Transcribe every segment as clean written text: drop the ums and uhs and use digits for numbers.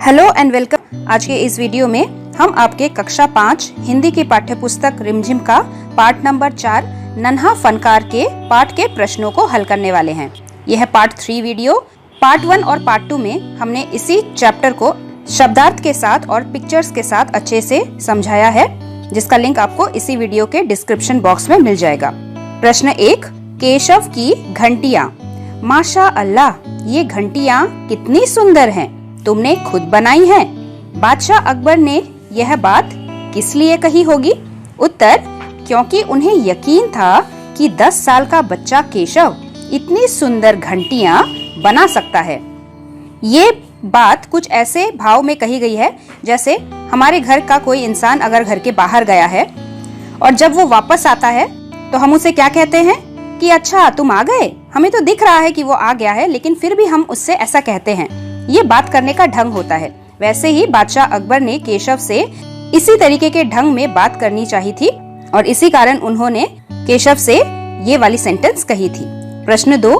Hello and welcome. आज के इस वीडियो में हम आपके कक्षा 5 हिंदी की पाठ्यपुस्तक रिमझिम का पाठ नंबर 4 नन्हा फनकार के पाठ के प्रश्नों को हल करने वाले हैं। यह है पार्ट 3 वीडियो। पार्ट 1 और पार्ट 2 में हमने इसी चैप्टर को शब्दार्थ के साथ और पिक्चर्स के साथ अच्छे से समझाया है, जिसका लिंक आपको इसी वीडियो के डिस्क्रिप्शन बॉक्स में मिल जाएगा। प्रश्न 1, केशव की घंटियां। माशा अल्लाह, ये घंटियां कितनी सुंदर हैं, तुमने खुद बनाई हैं। बादशाह अकबर ने यह बात किस लिए कही होगी? उत्तर, क्योंकि उन्हें यकीन था कि 10 साल का बच्चा केशव इतनी सुंदर घंटियां बना सकता है। ये बात कुछ ऐसे भाव में कही गई है जैसे हमारे घर का कोई इंसान अगर घर के बाहर गया है और जब वो वापस आता है तो हम उसे क्या कहते हैं कि अच्छा तुम आ गए। हमें तो दिख रहा है कि वो आ गया है, लेकिन फिर भी हम उससे ऐसा कहते हैं। ये बात करने का ढंग होता है। वैसे ही बादशाह अकबर ने केशव से इसी तरीके के ढंग में बात करनी चाहिए थी और इसी कारण उन्होंने केशव से ये वाली सेंटेंस कही थी। प्रश्न 2,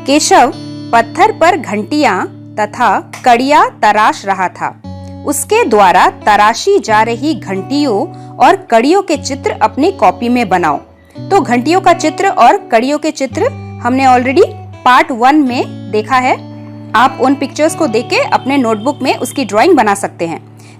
केशव पत्थर पर घंटियां तथा कड़ियां तराश रहा था। उसके द्वारा तराशी जा रही घंटियों और कड़ियों के चित्र अपनी कॉपी में बनाओ। तो घंटियों का चित्र और कड़ियों के चित्र हमने ऑलरेडी पार्ट 1 में देखा है। आप उन पिक्चर्स को देख के अपने नोटबुक में उसकी ड्राइंग बना सकते हैं।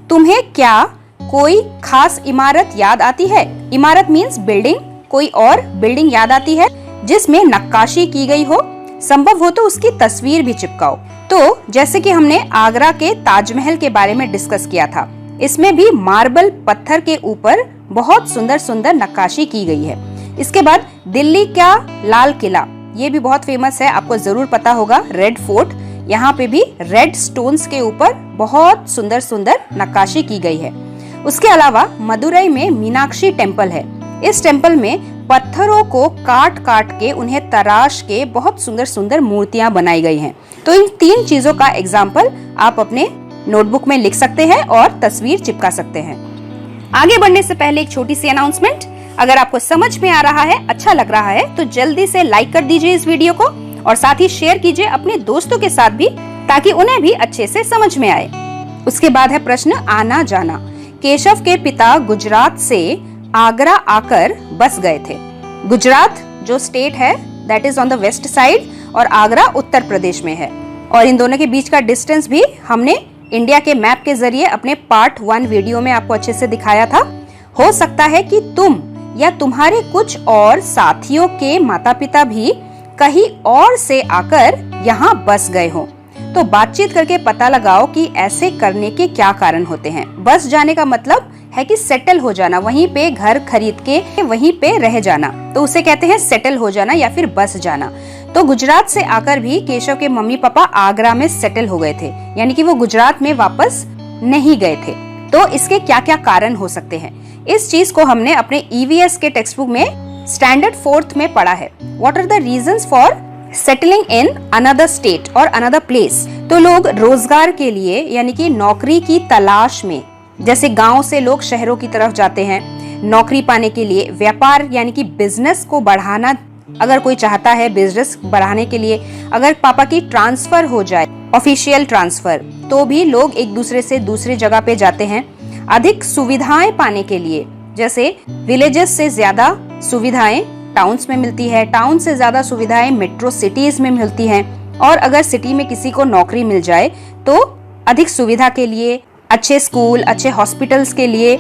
तुम्हें क्या कोई खास इमारत याद आती है? इमारत मीन्स बिल्डिंग। कोई और बिल्डिंग याद आती है जिसमें नक्काशी की गई हो? संभव हो तो उसकी तस्वीर भी चिपकाओ। तो जैसे कि हमने आगरा के ताजमहल के बारे में डिस्कस किया था, इसमें भी मार्बल पत्थर के ऊपर बहुत सुंदर सुंदर नक्काशी की गई है। इसके बाद दिल्ली का लाल किला, ये भी बहुत फेमस है, आपको जरूर पता होगा। रेड फोर्ट, यहाँ पे भी रेड स्टोन्स के ऊपर बहुत सुंदर सुंदर नक्काशी की गई है। उसके अलावा मदुरई में मीनाक्षी टेम्पल है। इस टेम्पल में पत्थरों को काट काट के उन्हें तराश के बहुत सुंदर सुंदर मूर्तियां बनाई गई हैं। तो इन 3 चीजों का एग्जाम्पल आप अपने नोटबुक में लिख सकते हैं और तस्वीर चिपका सकते हैं। आगे बढ़ने से पहले एक छोटी सी अनाउंसमेंट। अगर आपको समझ में आ रहा है, अच्छा लग रहा है, तो जल्दी से लाइक कर दीजिए इस वीडियो को और साथ ही शेयर कीजिए अपने दोस्तों के साथ भी, ताकि उन्हें भी अच्छे से समझ में आए। उसके बाद है प्रश्न आना जाना। केशव के पिता गुजरात से आगरा आकर बस गए थे। गुजरात जो स्टेट है that is on the west side और आगरा उत्तर प्रदेश में है। और इन दोनों के बीच का डिस्टेंस भी हमने इंडिया के मैप के जरिए अपने पार्ट 1 वीडियो में आपको अच्छे से दिखाया था। हो सकता है कि तुम या तुम्हारे कुछ और साथियों के माता पिता भी कहीं और से आकर यहाँ बस गए हो। तो बातचीत करके पता लगाओ कि ऐसे करने के क्या कारण होते हैं। बस जाने का मतलब है कि सेटल हो जाना, वहीं पे घर खरीद के वहीं पे रह जाना, तो उसे कहते हैं सेटल हो जाना या फिर बस जाना। तो गुजरात से आकर भी केशव के मम्मी पापा आगरा में सेटल हो गए थे, यानी कि वो गुजरात में वापस नहीं गए थे। तो इसके क्या क्या कारण हो सकते हैं, इस चीज को हमने अपने EVS के टेक्स्ट बुक में स्टैंडर्ड 4th में पढ़ा है। What are the reasons for settling in another state और अनदर प्लेस? तो लोग रोजगार के लिए यानी कि नौकरी की तलाश में, जैसे गांव से लोग शहरों की तरफ जाते हैं नौकरी पाने के लिए। व्यापार यानी कि बिजनेस को बढ़ाना, अगर कोई चाहता है बिजनेस बढ़ाने के लिए, अगर पापा की ट्रांसफर हो जाए, ऑफिशियल ट्रांसफर, तो भी लोग एक दूसरे से दूसरी जगह पे जाते हैं। अधिक सुविधाएं पाने के लिए, जैसे विलेजेस से ज्यादा सुविधाएं टाउन्स में मिलती है, टाउन से ज्यादा सुविधाएं मेट्रो सिटीज में मिलती हैं। और अगर सिटी में किसी को नौकरी मिल जाए तो अधिक सुविधा के लिए, अच्छे स्कूल, अच्छे हॉस्पिटल्स के लिए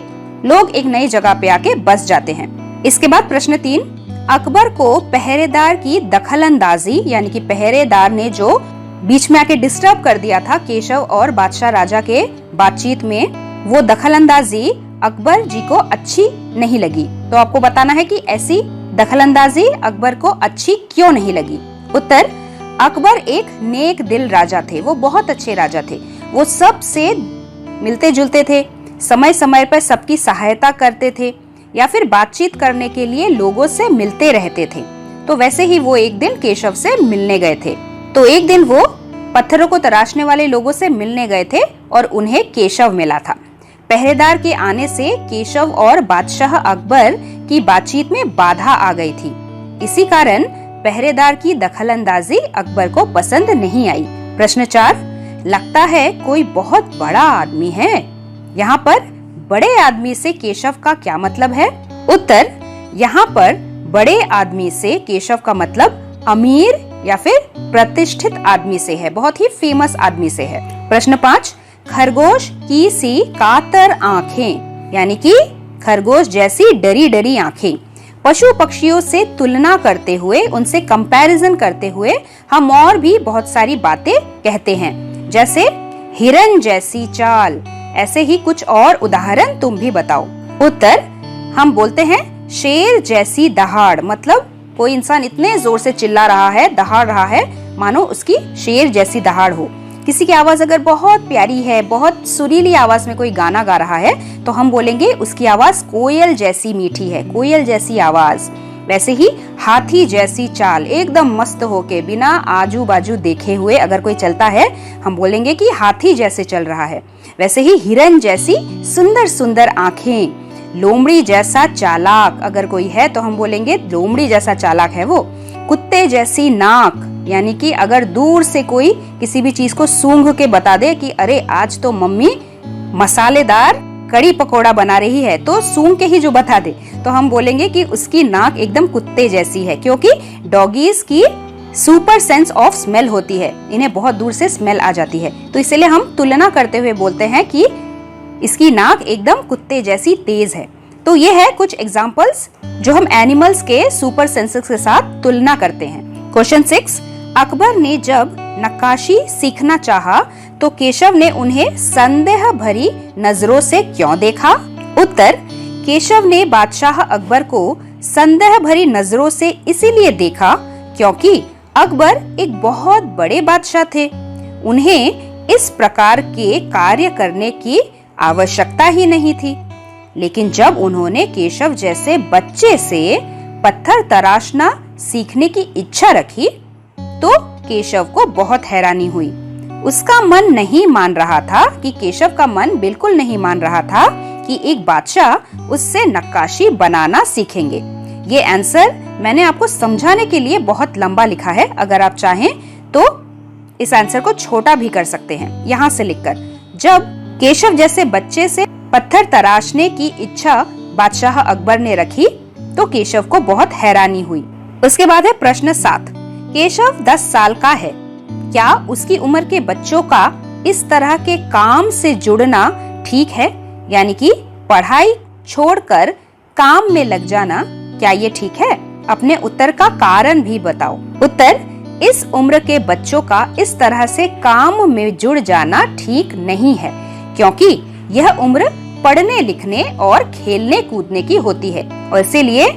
लोग एक नई जगह पे आके बस जाते हैं। इसके बाद प्रश्न 3, अकबर को पहरेदार की दखलंदाजी, यानी कि पहरेदार ने जो बीच में आके डिस्टर्ब कर दिया था केशव और बादशाह राजा के बातचीत में, वो दखलंदाजी अकबर जी को अच्छी नहीं लगी। तो आपको बताना है कि ऐसी दखलंदाजी अकबर को अच्छी क्यों नहीं लगी। उत्तर, अकबर एक नेक दिल राजा थे, वो बहुत अच्छे राजा थे। वो सबसे मिलते जुलते थे, समय समय पर सबकी सहायता करते थे या फिर बातचीत करने के लिए लोगों से मिलते रहते थे। तो वैसे ही वो एक दिन केशव से मिलने गए थे। तो एक दिन वो पत्थरों को तराशने वाले लोगों से मिलने गए थे और उन्हें केशव मिला था। पहरेदार के आने से केशव और बादशाह अकबर की बातचीत में बाधा आ गई थी। इसी कारण पहरेदार की दखलंदाजी अकबर को पसंद नहीं आई। प्रश्न 4, लगता है कोई बहुत बड़ा आदमी है। यहाँ पर बड़े आदमी से केशव का क्या मतलब है? उत्तर, यहाँ पर बड़े आदमी से केशव का मतलब अमीर या फिर प्रतिष्ठित आदमी से है, बहुत ही फेमस आदमी से है। प्रश्न 5, खरगोश की सी कातर आंखें, यानी कि खरगोश जैसी डरी डरी आंखें। पशु पक्षियों से तुलना करते हुए, उनसे कंपैरिजन करते हुए हम और भी बहुत सारी बातें कहते हैं, जैसे हिरन जैसी चाल। ऐसे ही कुछ और उदाहरण तुम भी बताओ। उत्तर, हम बोलते हैं शेर जैसी दहाड़, मतलब कोई इंसान इतने जोर से चिल्ला रहा है, दहाड़ रहा है, मानो उसकी शेर जैसी दहाड़ हो। किसी की आवाज अगर बहुत प्यारी है, बहुत सुरीली आवाज में कोई गाना गा रहा है, तो हम बोलेंगे उसकी आवाज कोयल जैसी मीठी है, कोयल जैसी आवाज। वैसे ही हाथी जैसी चाल, एकदम मस्त होके बिना आजू बाजू देखे हुए अगर कोई चलता है, हम बोलेंगे कि हाथी जैसे चल रहा है। वैसे ही हिरन जैसी सुंदर सुंदर आंखें। लोमड़ी जैसा चालाक अगर कोई है तो हम बोलेंगे लोमड़ी जैसा चालाक है वो। कुत्ते जैसी नाक, यानी कि अगर दूर से कोई किसी भी चीज को सूंघ के बता दे कि अरे आज तो मम्मी मसालेदार कड़ी पकोड़ा बना रही है, तो सूंघ के ही जो बता दे तो हम बोलेंगे कि उसकी नाक एकदम कुत्ते जैसी है, क्योंकि डॉगीज की सुपर सेंस ऑफ स्मेल होती है, इन्हें बहुत दूर से स्मेल आ जाती है, तो इसलिए हम तुलना करते हुए बोलते हैं कि इसकी नाक एकदम कुत्ते जैसी तेज है। तो ये है कुछ एग्जांपल्स जो हम एनिमल्स के सुपर सेंसेस के साथ तुलना करते हैं। क्वेश्चन 6, अकबर ने जब नक्काशी सीखना चाहा तो केशव ने उन्हें संदेह भरी नजरों से क्यों देखा? उत्तर, केशव ने बादशाह अकबर को संदेह भरी नजरों से इसीलिए देखा क्योंकि अकबर एक बहुत बड़े बादशाह थे। उन्हें इस प्रकार के कार्य करने की आवश्यकता ही नहीं थी। लेकिन जब उन्होंने केशव जैसे बच्चे से पत्थर तराशना सीखने की इच्छा रखी तो केशव को बहुत हैरानी हुई। उसका मन नहीं मान रहा था कि केशव का मन बिल्कुल नहीं मान रहा था कि एक बादशाह उससे नक्काशी बनाना सीखेंगे। ये आंसर मैंने आपको समझाने के लिए बहुत लंबा लिखा है, अगर आप चाहें तो इस आंसर को छोटा भी कर सकते हैं यहाँ से लिखकर। जब केशव जैसे बच्चे से पत्थर तराशने की इच्छा बादशाह अकबर ने रखी तो केशव को बहुत हैरानी हुई। उसके बाद है प्रश्न 7, केशव 10 साल का है, क्या उसकी उम्र के बच्चों का इस तरह के काम से जुड़ना ठीक है? यानी कि पढ़ाई छोड़कर काम में लग जाना, क्या ये ठीक है? अपने उत्तर का कारण भी बताओ। उत्तर, इस उम्र के बच्चों का इस तरह से काम में जुड़ जाना ठीक नहीं है, क्योंकि यह उम्र पढ़ने लिखने और खेलने कूदने की होती है। और इसीलिए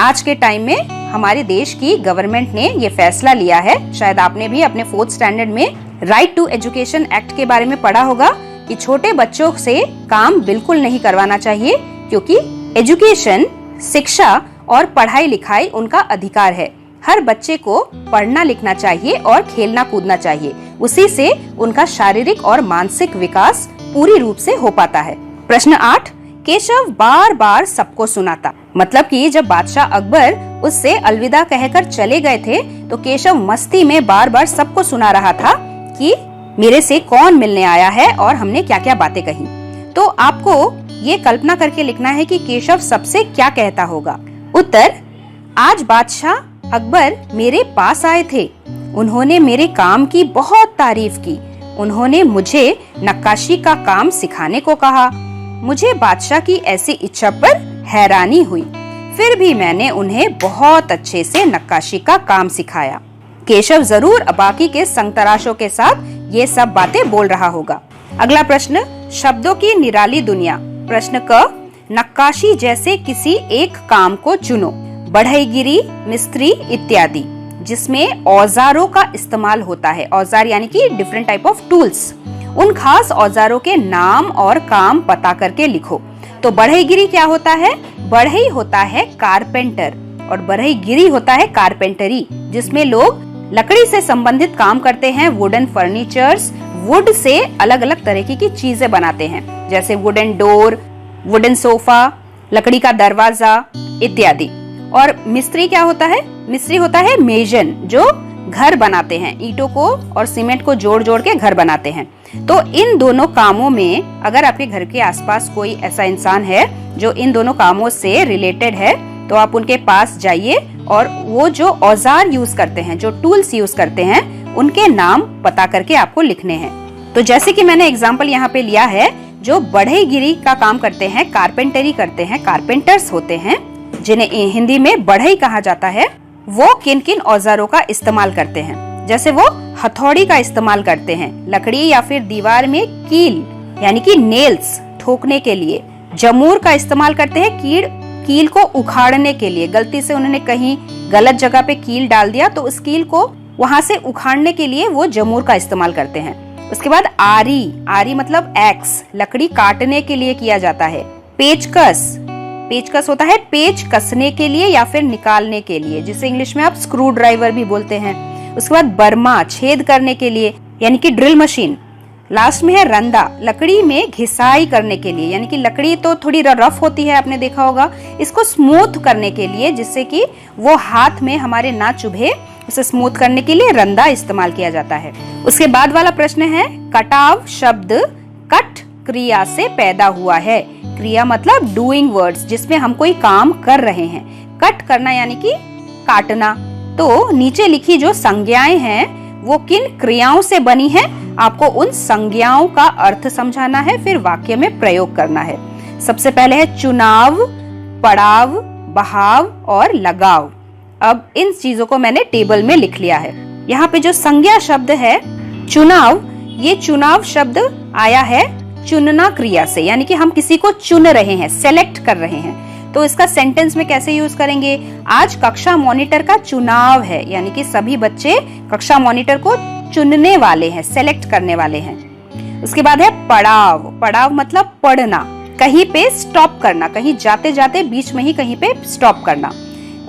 आज के टाइम में हमारे देश की गवर्नमेंट ने ये फैसला लिया है, शायद आपने भी अपने 4th स्टैंडर्ड में राइट टू एजुकेशन एक्ट के बारे में पढ़ा होगा कि छोटे बच्चों से काम बिल्कुल नहीं करवाना चाहिए, क्योंकि एजुकेशन, शिक्षा और पढ़ाई लिखाई उनका अधिकार है। हर बच्चे को पढ़ना लिखना चाहिए और खेलना कूदना चाहिए, उसी से उनका शारीरिक और मानसिक विकास पूरी रूप से हो पाता है। प्रश्न 8, केशव बार बार सबको सुनाता, मतलब कि जब बादशाह अकबर उससे अलविदा कहकर चले गए थे तो केशव मस्ती में बार बार सबको सुना रहा था कि मेरे से कौन मिलने आया है और हमने क्या क्या बातें कही। तो आपको ये कल्पना करके लिखना है कि केशव सबसे क्या कहता होगा। उत्तर, आज बादशाह अकबर मेरे पास आए थे, उन्होंने मेरे काम की बहुत तारीफ की, उन्होंने मुझे नक्काशी का काम सिखाने को कहा। मुझे बादशाह की ऐसी इच्छा पर हैरानी हुई, फिर भी मैंने उन्हें बहुत अच्छे से नक्काशी का काम सिखाया। केशव जरूर बाकी के संगतराशों के साथ ये सब बातें बोल रहा होगा। अगला प्रश्न, शब्दों की निराली दुनिया। प्रश्न क, नक्काशी जैसे किसी एक काम को चुनो, बढ़ईगिरी, मिस्त्री इत्यादि, जिसमें औजारों का इस्तेमाल होता है। औजार यानी कि डिफरेंट टाइप ऑफ टूल्स। उन खास औजारों के नाम और काम पता करके लिखो। तो बढ़ईगिरी क्या होता है? बढ़ई होता है कारपेंटर और बढ़ईगिरी होता है कारपेंटरी, जिसमें लोग लकड़ी से संबंधित काम करते हैं। वुडन फर्नीचर्स, वुड से अलग अलग तरह की चीजें बनाते हैं, जैसे वुडन डोर, वुडन सोफा, लकड़ी का दरवाजा इत्यादि। और मिस्त्री क्या होता है? मिस्त्री होता है मेजन, जो घर बनाते हैं, ईंटों को और सीमेंट को जोड़ जोड़ के घर बनाते हैं। तो इन दोनों कामों में अगर आपके घर के आसपास कोई ऐसा इंसान है जो इन दोनों कामों से रिलेटेड है, तो आप उनके पास जाइए और वो जो औजार यूज करते हैं, जो टूल्स यूज करते हैं, उनके नाम पता करके आपको लिखने हैं। तो जैसे कि मैंने एग्जाम्पल यहाँ पे लिया है, जो बढ़ईगिरी का काम करते हैं, कारपेंटरी करते हैं, कारपेंटर्स होते हैं, जिन्हें हिंदी में बढ़ई कहा जाता है, वो किन किन औजारों का इस्तेमाल करते हैं। जैसे वो हथौड़ी का इस्तेमाल करते हैं लकड़ी या फिर दीवार में कील यानी कि नेल्स ठोकने के लिए। जमूर का इस्तेमाल करते हैं कील को उखाड़ने के लिए। गलती से उन्होंने कहीं गलत जगह पे कील डाल दिया तो उस कील को वहां से उखाड़ने के लिए वो जमूर का इस्तेमाल करते हैं। उसके बाद आरी मतलब एक्स, लकड़ी काटने के लिए किया जाता है। पेचकस होता है पेच कसने के लिए या फिर निकालने के लिए, जिसे इंग्लिश में आप स्क्रू ड्राइवर भी बोलते हैं। उसके बाद बर्मा, छेद करने के लिए यानी कि ड्रिल मशीन। लास्ट में है रंदा, लकड़ी में घिसाई करने के लिए, यानी कि लकड़ी तो थोड़ी रफ होती है, आपने देखा होगा, इसको स्मूथ करने के लिए, जिससे कि वो हाथ में हमारे ना चुभे, उसे स्मूथ करने के लिए रंदा इस्तेमाल किया जाता है। उसके बाद वाला प्रश्न है, कटाव शब्द कट क्रिया से पैदा हुआ है। क्रिया मतलब डूइंग वर्ड्स, जिसमें हम कोई काम कर रहे हैं। कट करना यानी कि काटना। तो नीचे लिखी जो संज्ञाएं हैं वो किन क्रियाओं से बनी है, आपको उन संज्ञाओं का अर्थ समझाना है, फिर वाक्य में प्रयोग करना है। सबसे पहले है चुनाव, पड़ाव, बहाव और लगाव। अब इन चीजों को मैंने टेबल में लिख लिया है। यहाँ पे जो संज्ञा शब्द है चुनाव, ये चुनाव शब्द आया है चुनना क्रिया से, यानी कि हम किसी को चुन रहे हैं, सेलेक्ट कर रहे हैं। तो इसका सेंटेंस में कैसे यूज करेंगे, आज कक्षा मॉनिटर का चुनाव है, यानी कि सभी बच्चे कक्षा मॉनिटर को चुनने वाले हैं, सेलेक्ट करने वाले हैं। उसके बाद है पड़ाव मतलब पढ़ना, कहीं पे स्टॉप करना, कहीं जाते जाते बीच में ही कहीं पे स्टॉप करना।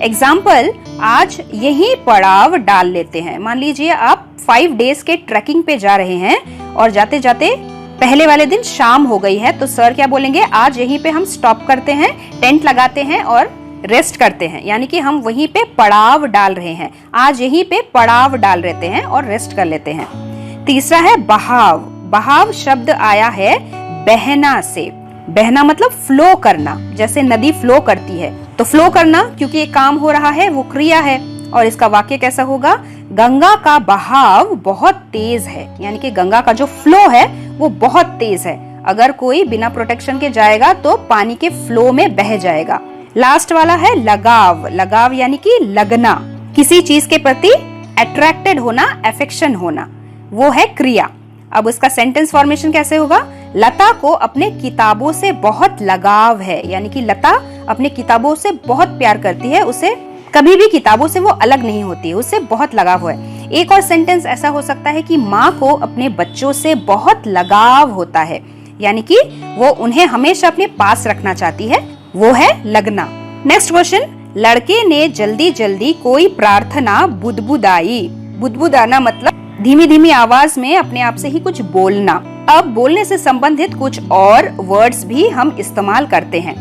एग्जाम्पल, आज यही पड़ाव डाल लेते हैं। मान लीजिए आप 5 डेज के ट्रैकिंग पे जा रहे हैं और जाते जाते पहले वाले दिन शाम हो गई है, तो सर क्या बोलेंगे, आज यहीं पे हम स्टॉप करते हैं, टेंट लगाते हैं और रेस्ट करते हैं, यानी कि हम वहीं पे पड़ाव डाल रहे हैं। आज यहीं पे पड़ाव डाल लेते हैं और रेस्ट कर लेते हैं। तीसरा है बहाव शब्द आया है बहना से। बहना मतलब फ्लो करना, जैसे नदी फ्लो करती है, तो फ्लो करना क्योंकि ये काम हो रहा है, वो क्रिया है। और इसका वाक्य कैसा होगा, गंगा का बहाव बहुत तेज है, यानी कि गंगा का जो फ्लो है वो बहुत तेज है। अगर कोई बिना प्रोटेक्शन के जाएगा तो पानी के फ्लो में बह जाएगा। लास्ट वाला है लगाव यानी कि लगना, किसी चीज के प्रति अट्रैक्टेड होना, अफेक्शन होना, वो है क्रिया। अब उसका सेंटेंस फॉर्मेशन कैसे होगा, लता को अपने किताबों से बहुत लगाव है, यानी कि लता अपने किताबों से बहुत प्यार करती है, उसे कभी भी किताबों से वो अलग नहीं होती है, उससे बहुत लगाव है। एक और सेंटेंस ऐसा हो सकता है कि माँ को अपने बच्चों से बहुत लगाव होता है, यानी कि वो उन्हें हमेशा अपने पास रखना चाहती है, वो है लगना। नेक्स्ट क्वेश्चन, लड़के ने जल्दी जल्दी कोई प्रार्थना बुदबुदाई। बुदबुदाना मतलब धीमी धीमी आवाज में अपने आप से ही कुछ बोलना। अब बोलने से संबंधित कुछ और वर्ड्स भी हम इस्तेमाल करते हैं।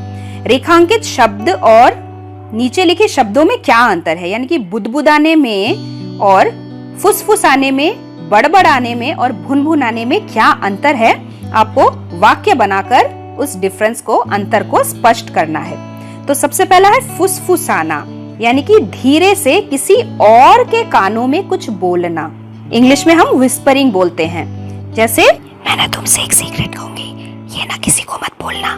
रेखांकित शब्द और नीचे लिखे शब्दों में क्या अंतर है, यानी कि बुदबुदाने में और फुसफुसाने में, बड़बड़ाने में और भुनभुनाने में क्या अंतर है, आपको वाक्य बनाकर उस डिफरेंस को, अंतर को स्पष्ट करना है। तो सबसे पहला है फुसफुसाना, यानी कि धीरे से किसी और के कानों में कुछ बोलना। इंग्लिश में हम विस्परिंग बोलते हैं, जैसे मैंने तुमसे एक सीक्रेट कहूंगी, ये ना किसी को मत बोलना।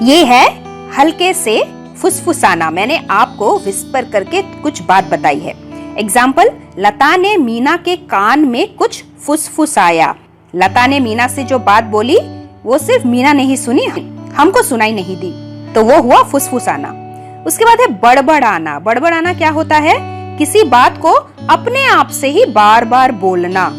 ये है हल्के से फुसफुसाना, मैंने आपको विस्पर करके कुछ बात बताई है। एग्जाम्पल, लता ने मीना के कान में कुछ फुसफुसाया। लता ने मीना से जो बात बोली वो सिर्फ मीना ने ही सुनी, हमको सुनाई नहीं दी, तो वो हुआ फुसफुसाना। उसके बाद है बड़बड़ाना। बड़बड़ाना क्या होता है, किसी बात को अपने आप से ही बार बार बोलना।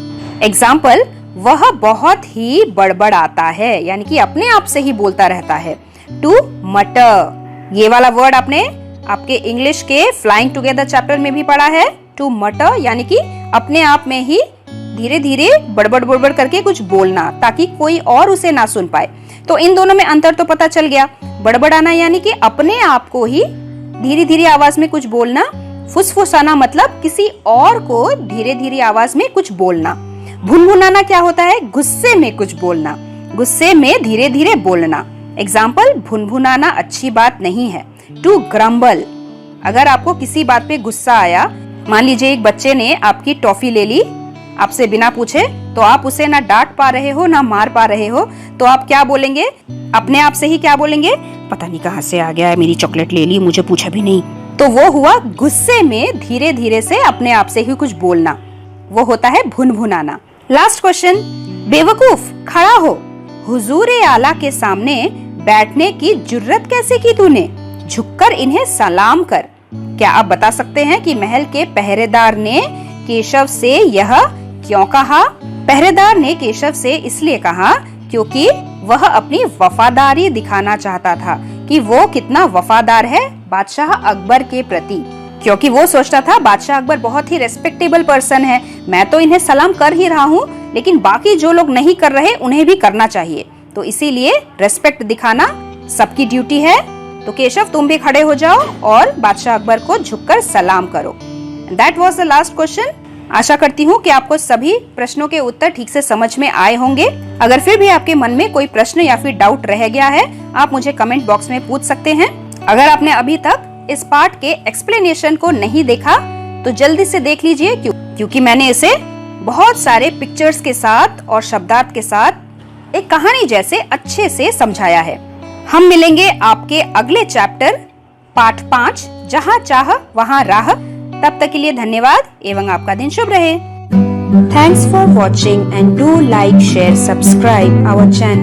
एग्जाम्पल, वह बहुत ही बड़बड़ाता है, यानी कि अपने आप से ही बोलता रहता है। टू मटर, ये वाला वर्ड आपने आपके इंग्लिश के फ्लाइंग टुगेदर चैप्टर में भी पढ़ा है। टू मटर यानी कि अपने आप में ही धीरे धीरे बड़बड़ करके कुछ बोलना ताकि कोई और उसे ना सुन पाए। तो इन दोनों में अंतर तो पता चल गया। बड़बड़ाना यानी कि अपने आप को ही धीरे धीरे आवाज में कुछ बोलना, फुसफुसाना मतलब किसी और को धीरे धीरे आवाज में कुछ बोलना। भुनभुनाना क्या होता है? गुस्से में कुछ बोलना, गुस्से में धीरे धीरे बोलना। एग्जाम्पल, भुनभुनाना अच्छी बात नहीं है। टू ग्रम्बल, अगर आपको किसी बात पे गुस्सा आया, मान लीजिए एक बच्चे ने आपकी टॉफी ले ली आपसे बिना पूछे, तो आप उसे ना डांट पा रहे हो ना मार पा रहे हो, तो आप क्या बोलेंगे? अपने आप से ही क्या बोलेंगे? पता नहीं कहाँ से आ गया है, मेरी चॉकलेट ले ली, मुझे पूछा भी नहीं। तो वो हुआ गुस्से में धीरे धीरे से अपने आप से ही कुछ बोलना, वो होता है भुनभुनाना। लास्ट क्वेश्चन, बेवकूफ खड़ा हो, हुजूर-ए आला के सामने बैठने की जुर्रत कैसे की तूने? झुककर इन्हें सलाम कर। क्या आप बता सकते हैं कि महल के पहरेदार ने केशव से यह क्यों कहा? पहरेदार ने केशव से इसलिए कहा क्योंकि वह अपनी वफादारी दिखाना चाहता था कि वो कितना वफादार है बादशाह अकबर के प्रति, क्योंकि वो सोचता था बादशाह अकबर बहुत ही रेस्पेक्टेबल पर्सन है, मैं तो इन्हें सलाम कर ही रहा हूँ, लेकिन बाकी जो लोग नहीं कर रहे उन्हें भी करना चाहिए, तो इसीलिए रेस्पेक्ट दिखाना सबकी ड्यूटी है। तो केशव तुम भी खड़े हो जाओ और बादशाह अकबर को झुककर सलाम करो। That was the last question. आशा करती हूँ कि आपको सभी प्रश्नों के उत्तर ठीक से समझ में आए होंगे। अगर फिर भी आपके मन में कोई प्रश्न या फिर डाउट रह गया है, आप मुझे कमेंट बॉक्स में पूछ सकते हैं। अगर आपने अभी तक इस पार्ट के एक्सप्लेनेशन को नहीं देखा तो जल्दी से देख लीजिए, क्योंकि मैंने इसे बहुत सारे पिक्चर्स के साथ और शब्दार्थ के साथ एक कहानी जैसे अच्छे से समझाया है। हम मिलेंगे आपके अगले चैप्टर पार्ट 5, जहाँ चाह वहाँ राह। तब तक के लिए धन्यवाद एवं आपका दिन शुभ रहे। Thanks for watching and do like, share, subscribe our channel.